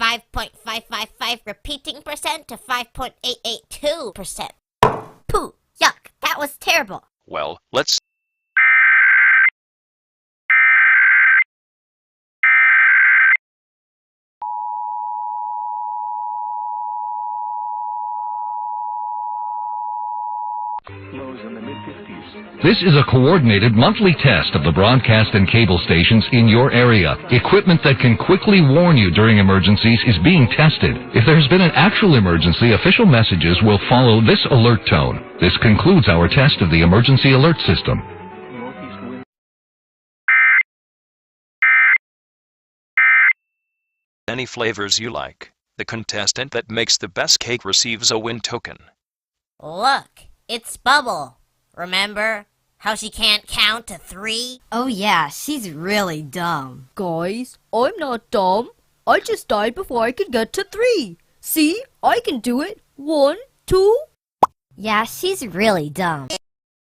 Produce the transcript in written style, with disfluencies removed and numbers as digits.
5.555 repeating percent to 5.882%. Pooh, yuck, that was terrible. Well, let's... Lows in the mid-50s. This is a coordinated monthly test of the broadcast and cable stations in your area. Equipment that can quickly warn you during emergencies is being tested. If there's been an actual emergency, official messages will follow this alert tone. This concludes our test of the emergency alert system. Northeast wind. Any flavors you like. The contestant that makes the best cake receives a win token. Look, it's Bubble. Remember how she can't count to 3? Oh yeah, she's really dumb. Guys, I'm not dumb. I just died before I could get to 3. See, I can do it. 1, 2. Yeah, she's really dumb.